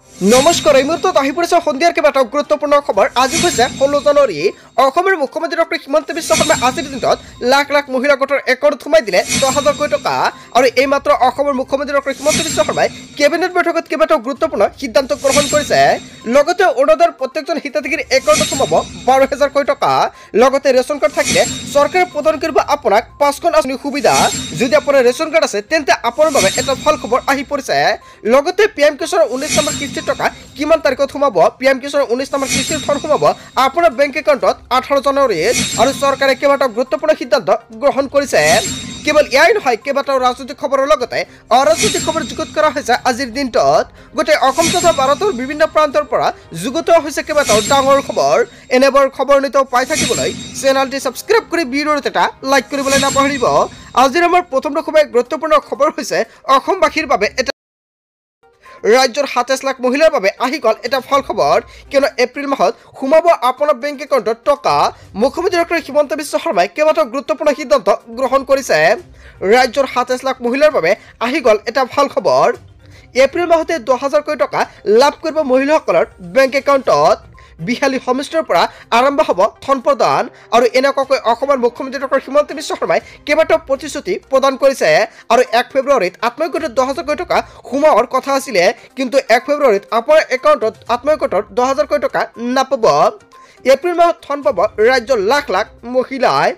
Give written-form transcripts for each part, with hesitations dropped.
নমস্কাৰ এই মুহূৰ্তত আহি পৰিছে সন্ধিয়াৰ কেইবাটাও গুৰুত্বপূৰ্ণ খবৰ। আজি হৈছে 16 জানুৱাৰী। অসমৰ মুখ্যমন্ত্ৰী ডক্টৰ হিমন্ত বিশ্ব শৰ্মাই আজিৰ দিনত লাখ লাখ মহিলা গোটৰ একাউণ্টত সোমাই দিলে 10,000 কোটি টকা। আৰু এইমাত্ৰ অসমৰ মুখ্যমন্ত্ৰী ডক্টৰ হিমন্ত বিশ্ব শৰ্মাই কেবিনেট বৈঠকত কেইবাটাও গুৰুত্বপূৰ্ণ সিদ্ধান্ত গ্ৰহণ কৰিছে। লগতে অৰুণোদয়ৰ প্ৰত্যেকজন হিতাধিকাৰীৰ একাউণ্টত সোমাব 12,000 কোটি টকা। লগতে ৰেচন কাৰ্ড থাকিলে চৰকাৰে প্ৰদান কৰিব আপোনাক 5খন আঁচনিৰ সুবিধা। যদি আপোনাৰ ৰেচন কাৰ্ড আছে তেন্তে আপোনাৰ বাবে এটা ভাল খবৰ আহি পৰিছে। লগতে পিএম কিষাণৰ 19 নম্বৰ কিস্তিৰ টকা কিমান তাৰিখত সোমাব? পিএম কিষাণৰ 19 নম্বৰ কিস্তিৰ ধন সোমাব আপোনাৰ বেংক একাউণ্টত 18 জানুৱাৰীত। আৰু চৰকাৰে কেইবাটাও গুৰুত্বপূৰ্ণ সিদ্ধান্ত গ্ৰহণ কৰিছে। কেৱল ইয়াই নহয়, কেইবাটাও ৰাজনৈতিক খবৰৰ লগতে অৰাজনৈতিক খবৰ যুগুত কৰা হৈছে আজিৰ দিনটোত। গোটেই অসম তথা ভাৰতৰ বিভিন্ন প্ৰান্তৰ পৰা যুগুত হৈছে কেইবাটাও ডাঙৰ খবৰ। এনেবোৰ খবৰ নিতৌ পাই থাকিবলৈ চেনেলটি ছাবস্ক্ৰাইব কৰি ভিডিঅ'ত এটা লাইক কৰিবলৈ নাপাহৰিব। আজিৰ আমাৰ প্ৰথমটো খুবেই গুৰুত্বপূৰ্ণ খবৰ হৈছে অসমবাসীৰ বাবে এটা ৰাজ্যৰ 27 লাখ মহিলাৰ বাবে আহি গ'ল এটা ভাল খবৰ। কিয়নো এপ্ৰিল মাহত সোমাব আপোনাৰ বেংক একাউণ্টত টকা। মুখ্যমন্ত্ৰী ডক্টৰ হিমন্ত বিশ্ব শৰ্মাই কেইবাটাও গুৰুত্বপূৰ্ণ সিদ্ধান্ত গ্ৰহণ কৰিছে। ৰাজ্যৰ 27 লাখ মহিলাৰ বাবে আহি গ'ল এটা ভাল খবৰ। এপ্ৰিল মাহতে 10,000 কোটি টকা লাভ কৰিব মহিলাসকলৰ বেংক একাউণ্টত। বিহালী হোমষ্টেৰ পৰা আৰম্ভ হ'ব ধন প্ৰদান। আৰু এনেকুৱাকৈ অসমৰ মুখ্যমন্ত্ৰী ডক্টৰ হিমন্ত বিশ্ব শৰ্মাই কেইবাটাও প্ৰতিশ্ৰুতি প্ৰদান কৰিছে। আৰু 1 ফেব্ৰুৱাৰীত আত্মসহায়ক 10,000 কোটি টকা সোমোৱাৰ কথা আছিলে, কিন্তু 1 ফেব্ৰুৱাৰীত আপোনাৰ একাউণ্টত আত্মসহায়ক 10,000 কোটি টকা নাপাব। এপ্ৰিল মাহত ধন পাব ৰাজ্যৰ লাখ লাখ মহিলাই।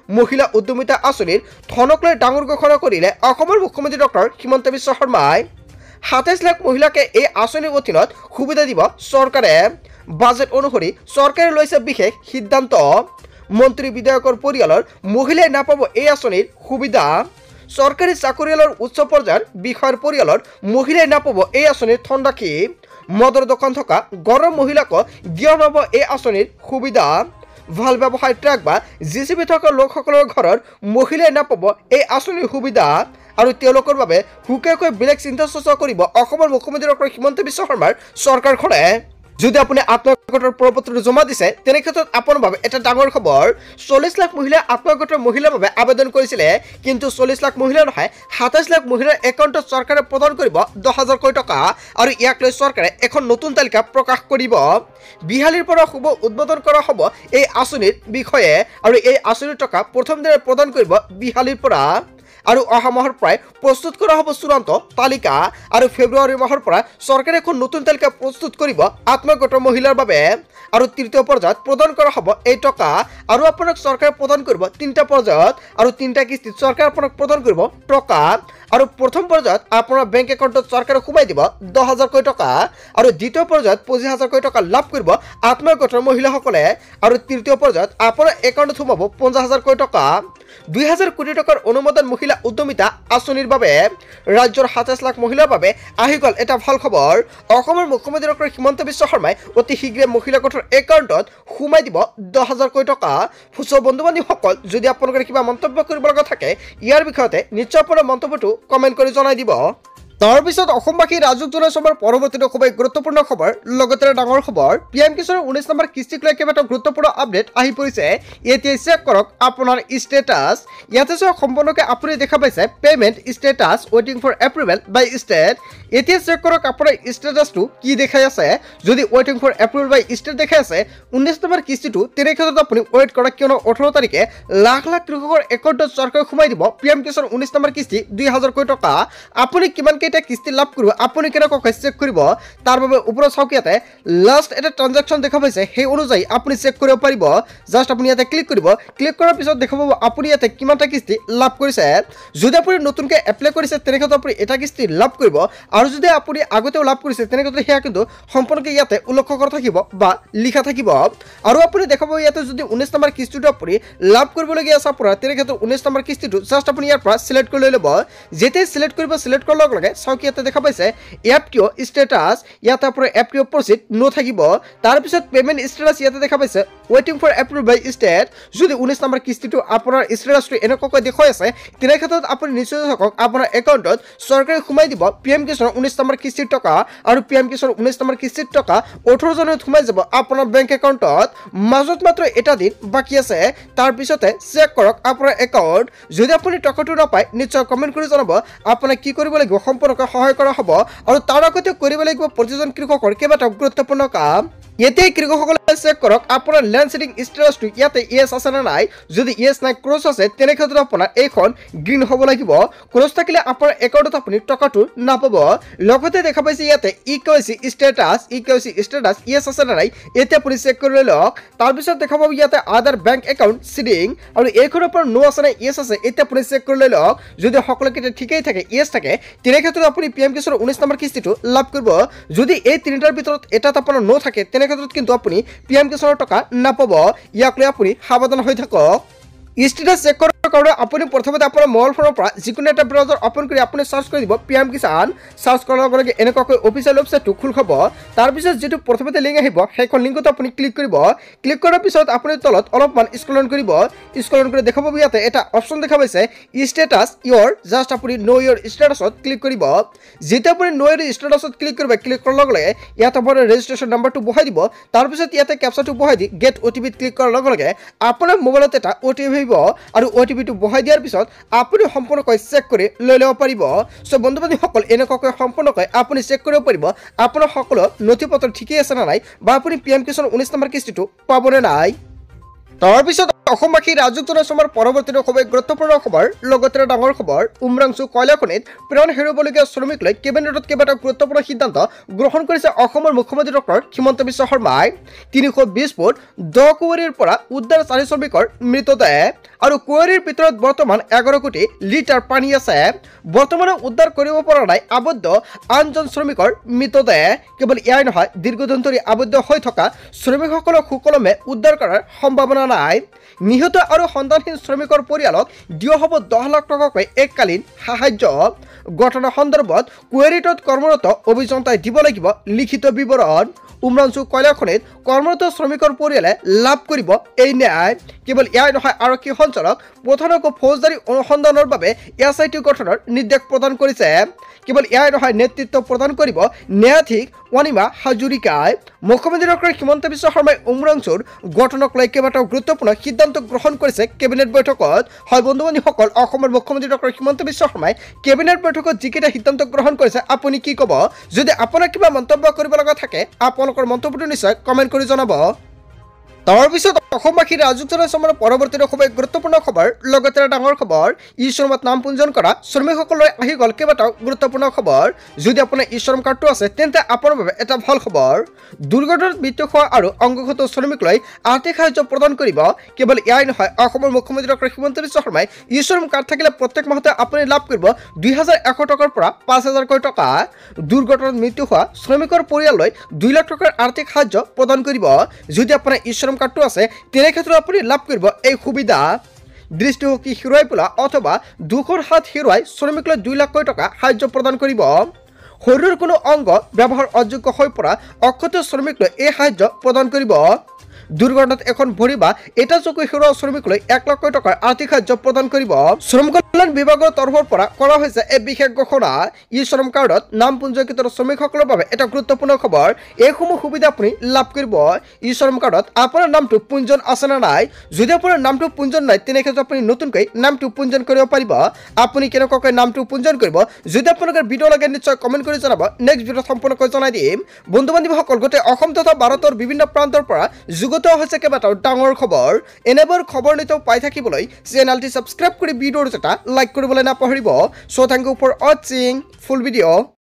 মহিলা উদ্যমিতা আঁচনিৰ ধনক লৈ ডাঙৰ ঘোষণা কৰিলে অসমৰ মুখ্যমন্ত্ৰী ডক্টৰ হিমন্ত বিশ্ব শৰ্মাই। 27 লাখ মহিলাকে এই আঁচনিৰ অধীনত সুবিধা দিব চৰকাৰে। বাজেট অনুসৰি চৰকাৰে লৈছে বিশেষ সিদ্ধান্ত। মন্ত্ৰী বিধায়কৰ পৰিয়ালৰ মহিলাই নাপাব এই আঁচনিৰ সুবিধা। চৰকাৰী চাকৰিয়ালৰ উচ্চ পৰ্যায়ৰ বিষয়াৰ পৰিয়ালৰ মহিলাই নাপাব এই আঁচনিৰ ধনৰাশি। মদৰ দোকান থকা গড়ৰ মহিলাকো দিয়া নহ'ব এই আঁচনিৰ সুবিধা। ভাল ব্যৱসায় ট্ৰাক বা জিচিবি থকা লোকসকলৰ ঘৰৰ মহিলাই নাপাব এই আঁচনিৰ সুবিধা। আৰু তেওঁলোকৰ বাবে সুকীয়াকৈ বেলেগ চিন্তা চৰ্চা কৰিব অসমৰ মুখ্যমন্ত্ৰী ডক্টৰ হিমন্ত বিশ্ব শৰ্মাৰ চৰকাৰখনে। যদি আপুনি আত্মসহায়ক প্ৰপত্ৰটো জমা দিছে তেনে ক্ষেত্ৰত আপোনাৰ বাবে এটা ডাঙৰ খবৰ। 40 লাখ মহিলাই আত্মসহায়ক মহিলাৰ বাবে আবেদন কৰিছিলে, কিন্তু 40 লাখ মহিলা নহয় 27 লাখ মহিলাৰ একাউণ্টত চৰকাৰে প্ৰদান কৰিব 10,000 কোটি টকা। আৰু ইয়াক লৈ চৰকাৰে এখন নতুন তালিকা প্ৰকাশ কৰিব। বিহালীৰ পৰা শুভ উদ্বোধন কৰা হ'ব এই আঁচনিৰ বিষয়ে। আৰু এই আঁচনিৰ টকা প্ৰথম দিনাই প্ৰদান কৰিব বিহালীৰ পৰা। আৰু অহা মাহৰ পৰাই প্ৰস্তুত কৰা হ'ব চূড়ান্ত তালিকা। আৰু ফেব্ৰুৱাৰী মাহৰ পৰা চৰকাৰে এখন নতুন তালিকা প্ৰস্তুত কৰিব আত্মসহায়ক মহিলাৰ বাবে। আৰু তৃতীয় পৰ্যায়ত প্ৰদান কৰা হ'ব এই টকা। আৰু আপোনাক চৰকাৰে প্ৰদান কৰিব 3টা পৰ্যায়ত। আৰু 3টা কিস্তিত চৰকাৰে আপোনাক প্ৰদান কৰিব টকা। আৰু প্ৰথম পৰ্যায়ত আপোনাৰ বেংক একাউণ্টত চৰকাৰে সোমাই দিব 10,000 কোটি টকা। আৰু দ্বিতীয় পৰ্যায়ত 25,000 কোটি টকা লাভ কৰিব আত্মসহায়ক মহিলাসকলে। আৰু তৃতীয় পৰ্যায়ত আপোনাৰ একাউণ্টত সোমাব 50,000 কোটি টকা। 2,000 কোটি টকাৰ অনুমোদন মহিলা উদ্যমিতা আঁচনিৰ বাবে। ৰাজ্যৰ 27 লাখ মহিলাৰ বাবে আহি গ'ল এটা ভাল খবৰ। অসমৰ মুখ্যমন্ত্ৰী ডক্টৰ হিমন্ত বিশ্ব শৰ্মাই অতি শীঘ্ৰে মহিলা গোটৰ একাউণ্টত সোমাই দিব 10,000 কোটি টকা। বন্ধু বান্ধৱীসকল, যদি আপোনালোকৰ কিবা মন্তব্য কৰিব লগা থাকে ইয়াৰ বিষয়তে নিশ্চয় আপোনাৰ মন্তব্যটো কমেণ্ট কৰি জনাই দিব। তাৰপিছত অসমবাসী ৰাজুক জনাই চবৰ পৰৱৰ্তীটো খুবেই গুৰুত্বপূৰ্ণ খবৰ। লগতে ডাঙৰ খবৰ, পিএম কিষাণৰ 19 নম্বৰ কিস্তিক লৈ কেইবাটাও গুৰুত্বপূৰ্ণ আপডেট আহি পৰিছে। এতিয়া চেক কৰক আপোনাৰ ষ্টেটাছ। ইয়াতে সম্পূৰ্ণকৈ আপুনি দেখা পাইছে পে'মেণ্ট ষ্টেটাছ ৱেইটিং ফৰ এপ্ৰুভেল বাই ষ্টেট। এতিয়া চেক কৰক আপোনাৰ ষ্টেটাছটো কি দেখাই আছে। যদি ৱেইটিং ফৰ এপ্ৰুভেল বাই ষ্টেট দেখাই আছে 19 নম্বৰ কিস্তিটো, তেনে ক্ষেত্ৰত আপুনি ৱেইট কৰক, কিয়নো 18 তাৰিখে লাখ লাখ কৃষকৰ একাউণ্টত চৰকাৰে সোমাই দিব পিএম কিষাণৰ 19 নম্বৰ কিস্তি 2,000 কোটি টকা। আপুনি কিমান এটা কিস্তি লাভ কৰিব আপুনি কেনেকৈ চেক কৰিব তাৰ বাবে ওপৰত চাওক, ইয়াতে লাষ্ট এটা ট্ৰানজেকশ্যন দেখা পাইছে, সেই অনুযায়ী আপুনি চেক কৰিব পাৰিব। জাষ্ট আপুনি ইয়াতে ক্লিক কৰিব। ক্লিক কৰাৰ পিছত দেখা পাব আপুনি ইয়াতে কিমানটা কিস্তি লাভ কৰিছে। যদি আপুনি নতুনকৈ এপ্লাই কৰিছে তেনে ক্ষেত্ৰত আপুনি এটা কিস্তি লাভ কৰিব। আৰু যদি আপুনি আগতেও লাভ কৰিছে তেনে ক্ষেত্ৰত সেয়া কিন্তু সম্পূৰ্ণকৈ ইয়াতে উল্লেখ কৰা থাকিব বা লিখা থাকিব। আৰু আপুনি দেখা পাব ইয়াতে যদি 19 নম্বৰ কিস্তিটো আপুনি লাভ কৰিবলগীয়া আছে আপোনাৰ, তেনে ক্ষেত্ৰত 19 নম্বৰ কিস্তিটো জাষ্ট আপুনি ইয়াৰ পৰা চিলেক্ট কৰি লৈ ল'ব। যেতিয়াই চিলেক্ট কৰিব, চিলেক্ট কৰাৰ লগে লগে চাওক ইয়াতে দেখা পাইছে এফটিঅ ষ্টেটাছ। ইয়াতে আপোনাৰ এফটিঅ প্ৰচিড নথাকিব। তাৰপিছত পে'মেণ্ট ষ্টেটাছ ইয়াতে দেখা পাইছে ৱেইটিং ফৰ এপ্ৰুভ বাই ষ্টেট। যদি 19 নম্বৰ কিস্তিটো আপোনাৰ ষ্টেটাছটো এনেকুৱাকৈ দেখুৱাই আছে তেনে ক্ষেত্ৰত আপুনি নিশ্চয় থাকক আপোনাৰ একাউণ্টত চৰকাৰে সোমাই দিব পিএম কিষাণৰ 19 নম্বৰ কিস্তিৰ টকা। আৰু পিএম কিষাণৰ 19 নম্বৰ কিস্তিৰ টকা 18 জানুৱাৰীত সোমাই যাব আপোনাৰ বেংক একাউণ্টত। মাজত মাত্ৰ এটা দিন বাকী আছে। তাৰপিছতে চেক কৰক আপোনাৰ একাউণ্ট। যদি আপুনি টকাটো নাপায় নিশ্চয় কমেণ্ট কৰি জনাব আপোনাক কি কৰিব লাগিব। সম্পূৰ্ণকৈ সহায় কৰা হ'ব আৰু তাৰ আগতে কৰিব লাগিব প্ৰতিজন কৃষকৰ কেইবাটাও গুৰুত্বপূৰ্ণ কাম ইয়াতে কৃষকসকলে চেক কৰক আপোনাৰ ল্যান্ড সিডিং ষ্টেটাসটো ইয়াতে ইয়েস আছে না নাই যদি ইয়েস নাই ক্ৰছ আছে তেনে ক্ষেত্ৰত আপোনাৰ এইখন গ্ৰীণ হ'ব লাগিব ক্ৰছ থাকিলে আপোনাৰ একাউণ্টত আপুনি টকাটো নাপাব লগতে দেখা পাইছে ইয়াতে ইকেৱাইচি ষ্টেটাস ইয়েস আছে না নাই এতে আপুনি চেক কৰি লওক তাৰ পিছত দেখা পাব ইয়াতে আদাৰ বেংক একাউণ্ট সিডিং আৰু এইখন আপোনাৰ নো আছে না ইয়েস আছে এতে আপুনি চেক কৰি লওক যদি সকলোকিটা ঠিকই থাকে ইয়েস থাকে তেনে ক্ষেত্ৰত আপুনি পিএম কিষাণৰ 19 নম্বৰ কিস্তিটো লাভ কৰিব যদি এই তিনিটাৰ ভিতৰত এটাত আপোনাৰ নো থাকে তেনে ক্ষেত্ৰত কিন্তু আপুনি পিএম কিষাণৰ টকা নাপাব ইয়াক লৈ আপুনি সাৱধান হৈ থাকক ষ্টেটাস চেক কৰাৰ কাৰণে আপুনি প্ৰথমতে আপোনাৰ মোবাইল ফোনৰ পৰা যিকোনো এটা ব্ৰাউজাৰ ওপেন কৰি আপুনি সাৰ্চ কৰি দিব পিএম কিষাণ সাৰ্চ কৰাৰ লগে লগে এনেকুৱাকৈ অফিচিয়েল ৱেবছাইটটো খোল খাব তাৰ পিছত যেটো প্ৰথমতে লিংক আহিব সেইখন লিংকত আপুনি ক্লিক কৰিব ক্লিক কৰাৰ পিছত আপুনি তলত অলপমান স্ক্ৰল কৰিব স্ক্ৰল কৰি দেখা পাব ইয়াতে এটা অপচন দেখা পাইছে ষ্টেটাস ইয়ৰ জাস্ট আপুনি নো ইয়ৰ ষ্টেটাসত ক্লিক কৰিব যেটা আপুনি নো ইয়ৰ ষ্টেটাসত ক্লিক কৰিব ক্লিক কৰাৰ লগে লগে ইয়াতে আপোনাৰ ৰেজিষ্ট্ৰেচন নাম্বাৰটো বহাই দিব তাৰ পিছত ইয়াতে ক্যাপচাটো বহাই দি গেট ওটিপি ক্লিক কৰাৰ লগে লগে আপোনাৰ মোবাইলত এটা ওটিপি আহিব আৰু ওটিপিটো বহাই দিয়াৰ পিছত আপুনি সম্পূৰ্ণকৈ চেক কৰি লৈ ল'ব পাৰিব সো বন্ধু-বান্ধৱীসকল এনেকুৱাকৈ সম্পূৰ্ণকৈ আপুনি চেক কৰিব পাৰিব আপোনাৰ সকলো নথিপত্ৰ ঠিকই আছে না নাই বা আপুনি পিএম কিষাণৰ 19 নম্বৰ কিস্তিটো পাবনে নাই তাৰ পিছত অসমবাসী ৰাজুক জনসমৰ পৰৱৰ্তী খুব গুৰুত্বপূৰ্ণ খবৰ লগতে ডাঙৰ খবৰ উমৰাংচু কয়লা খনিত প্ৰাণ হেৰুৱাবলগীয়া শ্ৰমিক লৈ কেবিনেটত কেইবাটাও গুৰুত্বপূৰ্ণ সিদ্ধান্ত গ্ৰহণ কৰিছে অসমৰ মুখ্যমন্ত্ৰী ডক্টৰ হিমন্ত বিশ্ব শৰ্মাই 320 ফুট 10 কুঁৱৰীৰ পৰা উদ্ধাৰ 4 শ্ৰমিকৰ মৃতদেহ আৰু কুঁৱৰীৰ ভিতৰত বৰ্তমান 11 কোটি লিটাৰ পানী আছে বৰ্তমানে উদ্ধাৰ কৰিব পৰা নাই আবদ্ধ আনজন শ্ৰমিকৰ মৃতদেহ কেৱল ইয়াই নহয় দীৰ্ঘদিন ধৰি আবদ্ধ হৈ থকা শ্ৰমিকসকলক সুকলমে উদ্ধাৰ কৰাৰ সম্ভাৱনা নাই নিহত আৰু সন্তানহীন শ্ৰমিকৰ পৰিয়ালক দিয়া হ'ব 10 লাখ টকাকৈ এককালীন সাহায্য ঘটনা সন্দৰ্ভত কুঁৱৰীটোত কৰ্মৰত অভিযন্তাই দিব লাগিব লিখিত বিৱৰণ উমৰাংচু কয়লা খনিত কৰ্মৰত শ্ৰমিকৰ পৰিয়ালে লাভ কৰিব এই ন্যায় কেৱল ইয়াই নহয় আৰক্ষী সঞ্চালক প্ৰধানকৈ ফৌজদাৰী অনুসন্ধানৰ বাবে এছআইটি গঠনৰ নিৰ্দেশ প্ৰদান কৰিছে কেৱল ইয়াই নহয় নেতৃত্ব প্ৰদান কৰিব ন্যায়াধীশ অনিমা হাজৰিকাই মুখ্যমন্ত্ৰী ডক্টৰ হিমন্ত বিশ্ব শৰ্মাই উমৰাংচুৰ গঠনক লৈ কেইবাটাও গুৰুত্বপূৰ্ণ সিদ্ধান্ত গ্ৰহণ কৰিছে কেবিনেট বৈঠকত হয় বন্ধু-বান্ধৱীসকল অসমৰ মুখ্যমন্ত্ৰী ডক্টৰ হিমন্ত বিশ্ব শৰ্মাই কেবিনেট বৈঠকত যিকেইটা সিদ্ধান্ত গ্ৰহণ কৰিছে আপুনি কি ক'ব যদি আপোনাৰ কিবা মন্তব্য কৰিব লগা থাকে আপোনালোকৰ মন্তব্যটো নিশ্চয় কমেন্ট কৰি জনাব তাৰ পিছত অসমবাসী ৰাজুক জনসমৰ পৰৱৰ্তী খুব গুৰুত্বপূৰ্ণ খবৰ লগতে ডাঙৰ খবৰ ই শ্ৰমত নাম পঞ্জীয়ন কৰা শ্ৰমিকসকললৈ আহি গ'ল কেইবাটাও গুৰুত্বপূৰ্ণ খবৰ যদি আপোনাৰ ই শ্ৰম কাৰ্ডটো আছে তেন্তে আপোনাৰ বাবে এটা ভাল খবৰ দুৰ্ঘটনাত মৃত্যু হোৱা আৰু অংগঘাত শ্ৰমিকলৈ আৰ্থিক সাহায্য প্ৰদান কৰিব কেৱল ইয়াই নহয় অসমৰ মুখ্যমন্ত্ৰী ডক্টৰ হিমন্ত বিশ্ব শৰ্মাই ই শ্ৰম কাৰ্ড থাকিলে প্ৰত্যেক মাহতে আপুনি লাভ কৰিব 2100 টকাৰ পৰা 5000 টকা দুৰ্ঘটনাত মৃত্যু হোৱা শ্ৰমিকৰ পৰিয়াললৈ 2 লাখ টকাৰ আৰ্থিক সাহায্য প্ৰদান কৰিব যদি আপোনাৰ ই শ্ৰম কাৰ্ডটো আছে তেনে ক্ষেত্ৰত আপুনি লাভ কৰিব এই সুবিধা দৃষ্টিশক্তি হেৰুৱাই পেলা অথবা দুখৰ হাত হেৰুৱাই শ্ৰমিকলৈ 2 লাখ টকা সাহায্য প্ৰদান কৰিব শৰীৰৰ কোনো অংগ ব্যৱহাৰ অযোগ্য হৈ পৰা অক্ষত শ্ৰমিকলৈ এই সাহায্য প্ৰদান কৰিব দুৰ্ঘটনাত এখন ভৰি বা এটা চকু হেৰুওৱা শ্ৰমিকলৈ 1 লাখ টকাৰ আৰ্থিক সাহায্য প্ৰদান কৰিব শ্ৰম কল্যাণ বিভাগৰ তৰফৰ পৰা কৰা হৈছে এই বিশেষ ঘোষণা ই শ্ৰম কাৰ্ডত নাম পঞ্জীকৃত শ্ৰমিকসকলৰ বাবে এটা গুৰুত্বপূৰ্ণ খবৰ এইসমূহ সুবিধা আপুনি লাভ কৰিব ই শ্ৰম কাৰ্ডত আপোনাৰ নামটো পঞ্জীয়ন আছে না নাই যদি আপোনাৰ নামটো পঞ্জীয়ন নাই তেনে ক্ষেত্ৰত আপুনি নতুনকৈ নামটো পঞ্জীয়ন কৰিব পাৰিব আপুনি কেনেকৈ নামটো পঞ্জীয়ন কৰিব যদি আপোনালোকৰ ভিডিঅ লাগে নিশ্চয় কমেন্ট কৰি জনাব নেক্সট ভিডিঅ সম্পূৰ্ণকৈ জনাই দিম বন্ধু-বান্ধৱীসকল গোটেই অসম তথা ভাৰতৰ বিভিন্ন প্ৰান্তৰ পৰা হৈছে কেইবাটাও ডাঙৰ খবৰ এনেবোৰ খবৰ নিতৌ পাই থাকিবলৈ চেনেলটি সাবস্ক্ৰাইব কৰি ভিডিঅ'টো এটা লাইক কৰিবলৈ নাপাহৰিব so thank you for watching full video